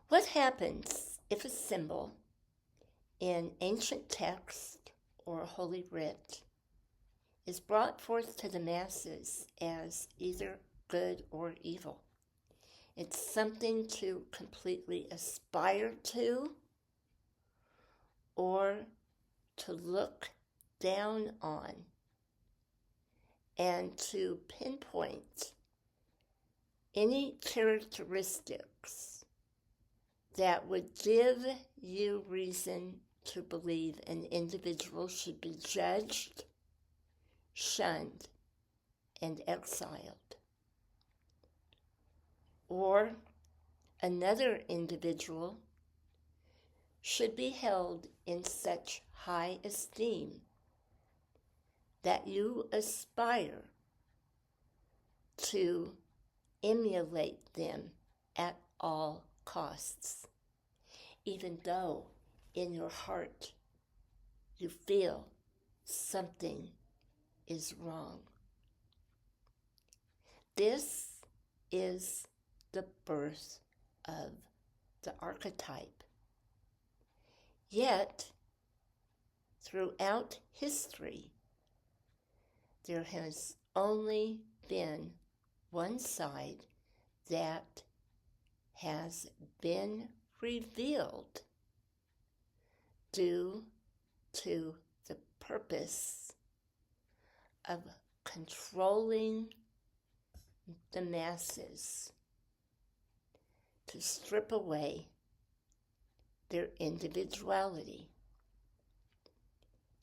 What happens if a symbol in ancient text or holy writ is brought forth to the masses as either good or evil? It's something to completely aspire to or to look down on, and to pinpoint any characteristics that would give you reason to believe an individual should be judged, shunned, and exiled. Or another individual should be held in such high esteem that you aspire to emulate them at all costs, even though in your heart you feel something is wrong. This is the birth of the archetype. Yet, throughout history, there has only been one side that has been revealed due to the purpose of controlling the masses, to strip away their individuality.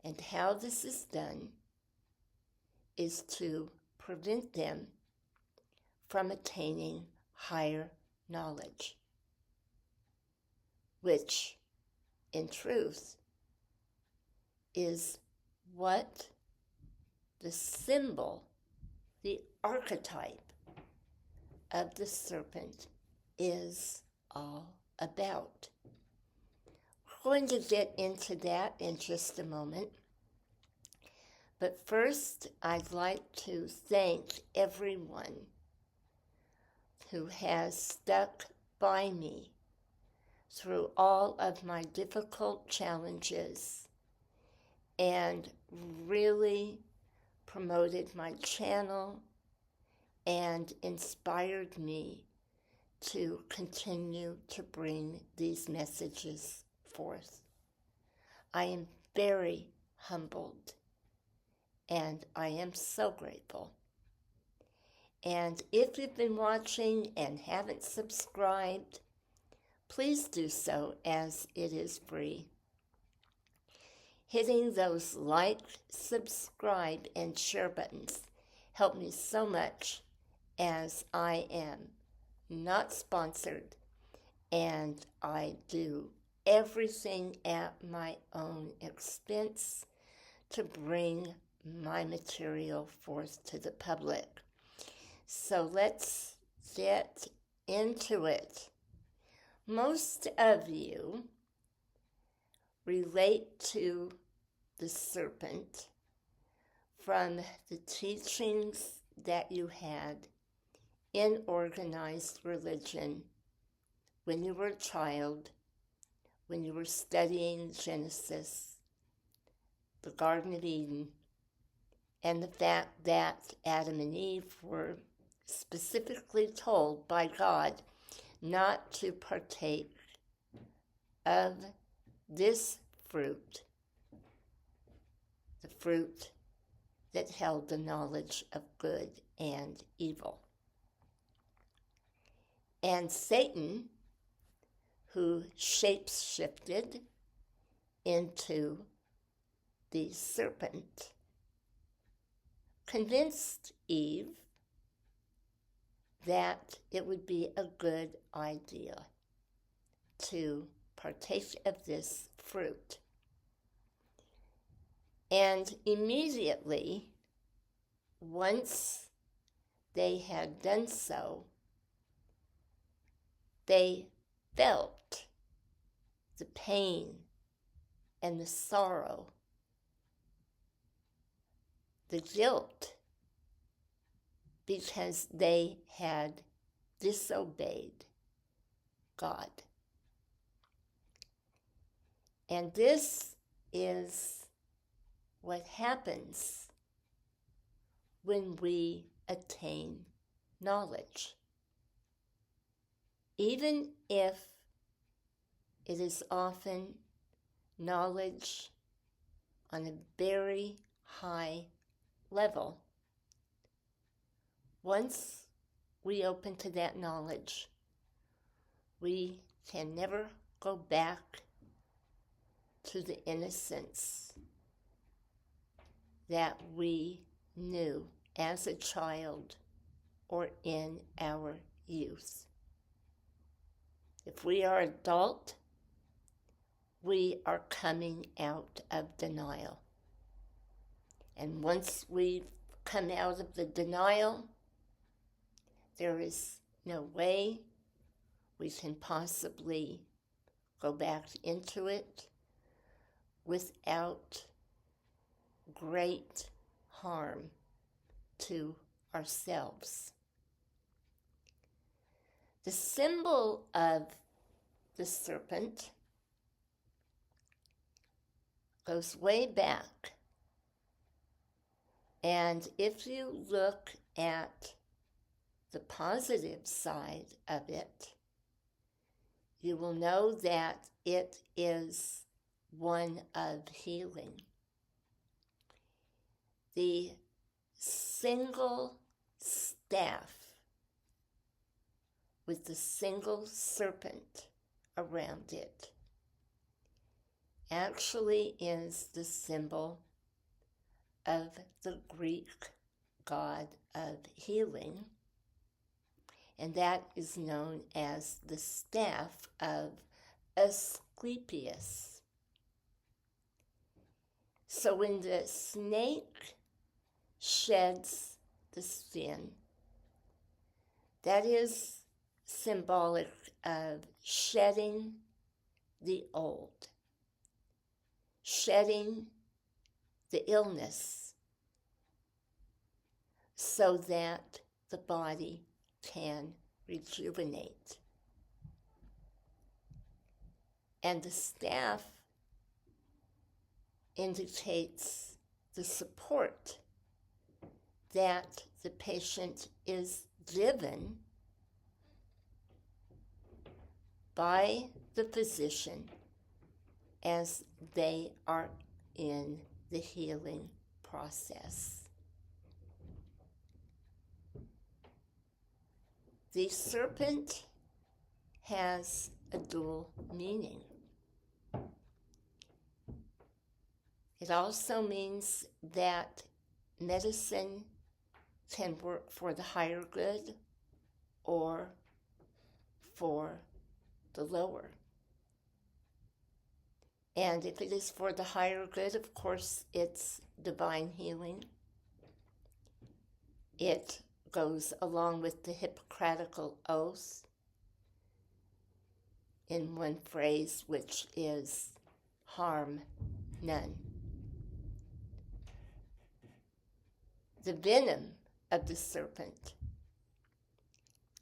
And how this is done is to prevent them from attaining higher knowledge, which, in truth, is what the symbol, the archetype of the serpent is all about. We're going to get into that in just a moment. But first, I'd like to thank everyone who has stuck by me through all of my difficult challenges and really promoted my channel and inspired me to continue to bring these messages forth. I am very humbled, and I am so grateful. And if you've been watching and haven't subscribed, please do so, as it is free. Hitting those like, subscribe, and share buttons help me so much, as I am not sponsored, and I do everything at my own expense to bring my material forth to the public. So let's get into it. Most of you relate to the serpent from the teachings that you had in organized religion when you were a child, when you were studying Genesis, the Garden of Eden, and the fact that Adam and Eve were specifically told by God not to partake of this fruit, the fruit that held the knowledge of good and evil. And Satan, who shape-shifted into the serpent, convinced Eve that it would be a good idea to partake of this fruit. And immediately, once they had done so, they felt the pain and the sorrow, the guilt, because they had disobeyed God. And this is what happens when we attain knowledge. Even if it is often knowledge on a very high level, once we open to that knowledge, we can never go back to the innocence that we knew as a child or in our youth. If we are adult, we are coming out of denial. And once we've come out of the denial, there is no way we can possibly go back into it without great harm to ourselves. The symbol of the serpent goes way back. And if you look at the positive side of it, you will know that it is one of healing. The single staff with the single serpent around it actually is the symbol of the Greek god of healing, and that is known as the staff of Asclepius. So when the snake sheds the skin, that is symbolic of shedding the old, shedding the illness, so that the body can rejuvenate. And the staff indicates the support that the patient is given by the physician as they are in the healing process. The serpent has a dual meaning. It also means that medicine can work for the higher good or for the lower. And if it is for the higher good, of course, it's divine healing. It goes along with the Hippocratical oath in one phrase, which is harm none. The venom of the serpent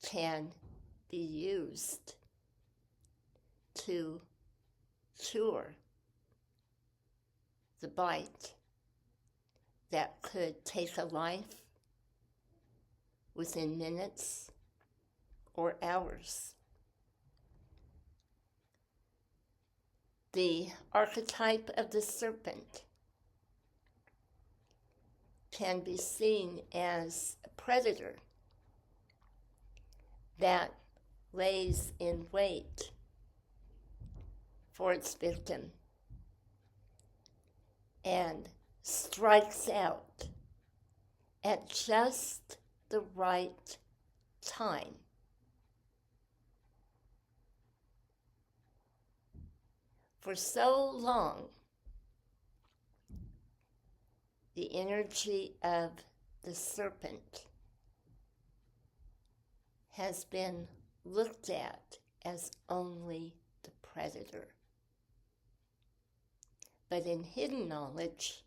can be used to cure the bite that could take a life within minutes or hours. The archetype of the serpent can be seen as a predator that lays in wait for its victim and strikes out at just the right time. For so long, the energy of the serpent has been looked at as only the predator. But in hidden knowledge,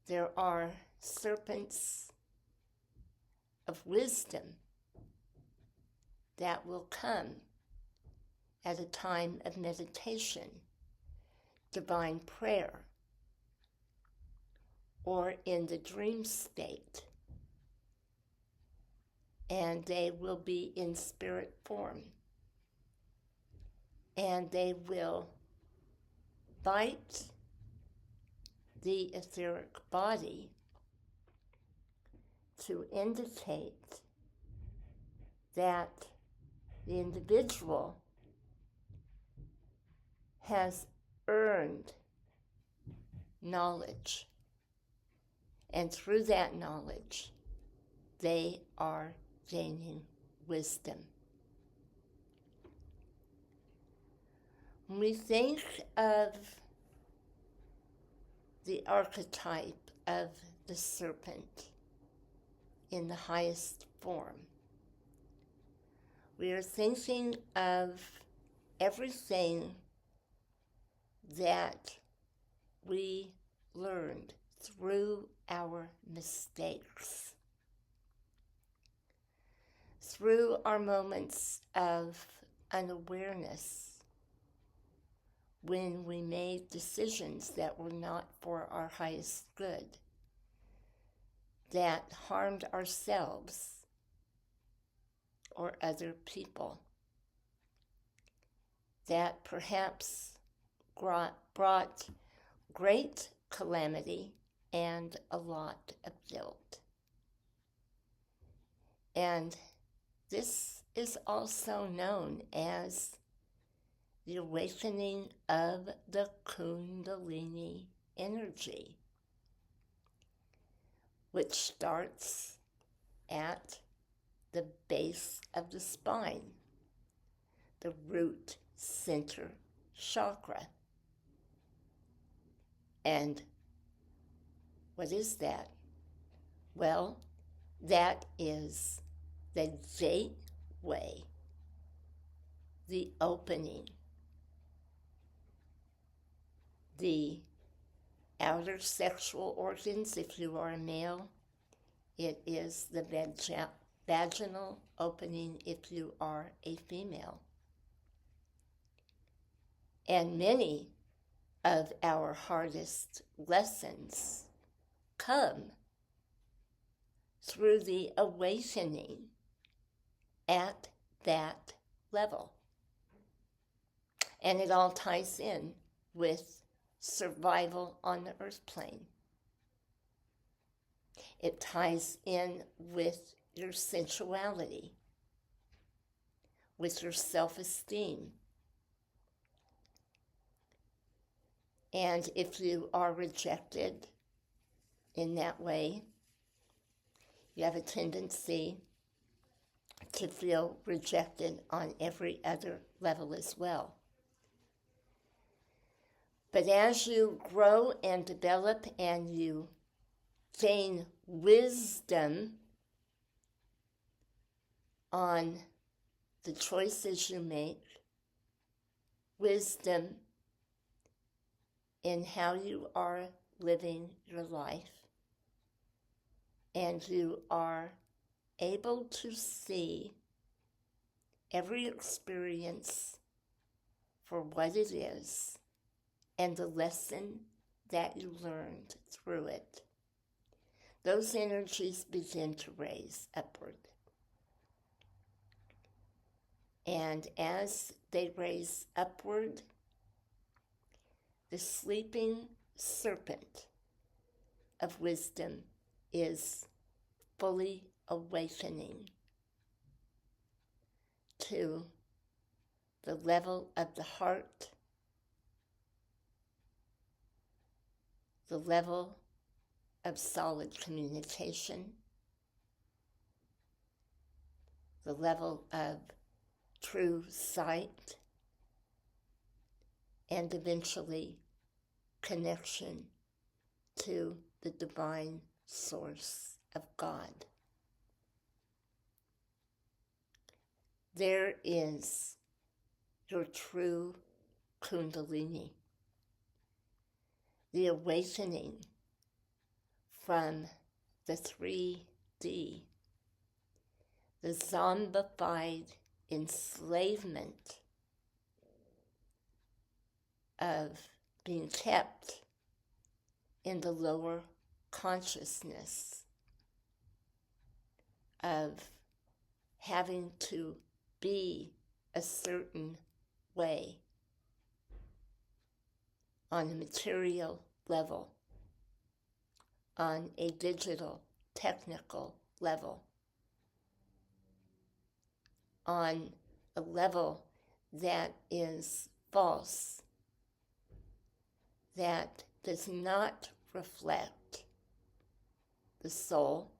there are serpents of wisdom that will come at a time of meditation, divine prayer, or in the dream state. And they will be in spirit form. And they will bite the etheric body to indicate that the individual has earned knowledge, and through that knowledge, they are gaining wisdom. When we think of the archetype of the serpent in the highest form, we are thinking of everything that we learned through our mistakes, through our moments of unawareness, when we made decisions that were not for our highest good, that harmed ourselves or other people, that perhaps brought great calamity and a lot of guilt. And this is also known as the awakening of the Kundalini energy, which starts at the base of the spine, the root center chakra. And what is that? Well, that is the gateway, the opening, the outer sexual organs. If you are a male, it is the vaginal opening if you are a female. And many of our hardest lessons come through the awakening at that level. And it all ties in with survival on the earth plane. It ties in with your sensuality, with your self-esteem. And if you are rejected in that way, you have a tendency to feel rejected on every other level as well. But as you grow and develop and you gain wisdom on the choices you make, wisdom in how you are living your life, and you are able to see every experience for what it is and the lesson that you learned through it, those energies begin to raise upward. And as they raise upward, the sleeping serpent of wisdom is fully awakening to the level of the heart, the level of solid communication, the level of true sight, and eventually connection to the divine source of God. There is your true Kundalini, the awakening from the 3D, the zombified enslavement of being kept in the lower consciousness, of having to be a certain way on a material level, on a digital, technical level, on a level that is false, that does not reflect the soul,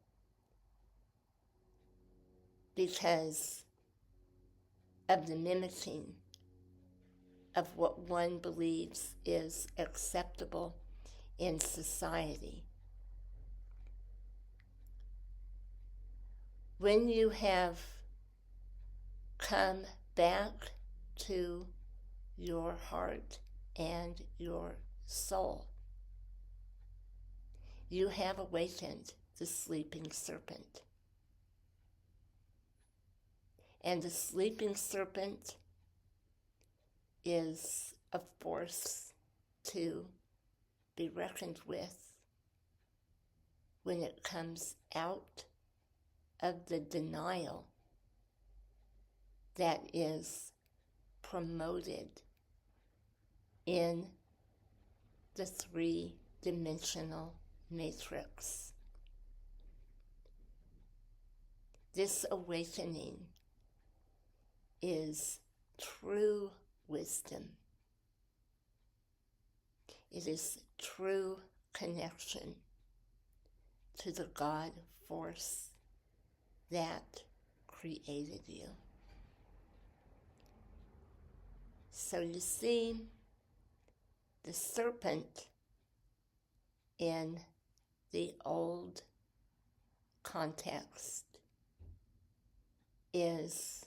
because of the mimicking of what one believes is acceptable in society. When you have come back to your heart and your soul, you have awakened the sleeping serpent. And the sleeping serpent is a force to be reckoned with when it comes out of the denial that is promoted in the three-dimensional matrix. This awakening is true wisdom. It is true connection to the God force that created you. So you see, the serpent in the old context is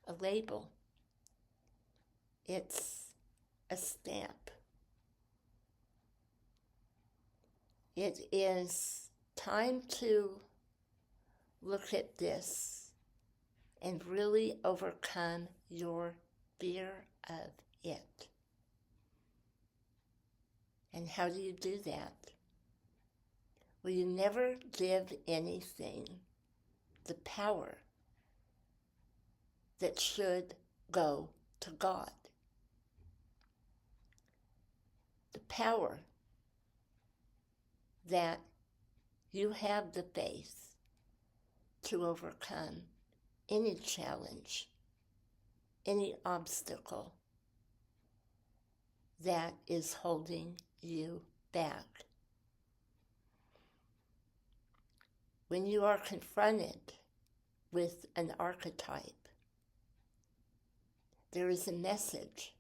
a label. It's a stamp. It is time to look at this and really overcome your fear of it. And how do you do that? Well, you never give anything the power that should go to God. The power that you have the faith to overcome any challenge, any obstacle that is holding you back. When you are confronted with an archetype, there is a message.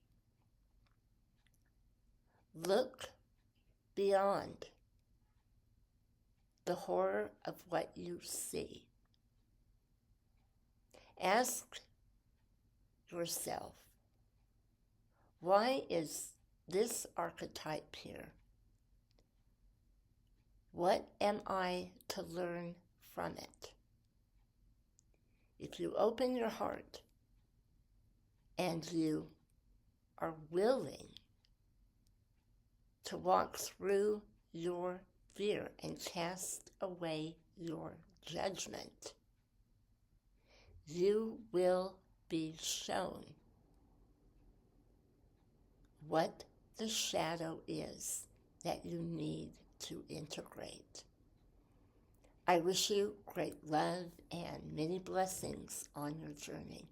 Look beyond the horror of what you see. Ask yourself, why is this archetype here? What am I to learn from it? If you open your heart and you are willing to walk through your fear and cast away your judgment, you will be shown what the shadow is that you need to integrate. I wish you great love and many blessings on your journey.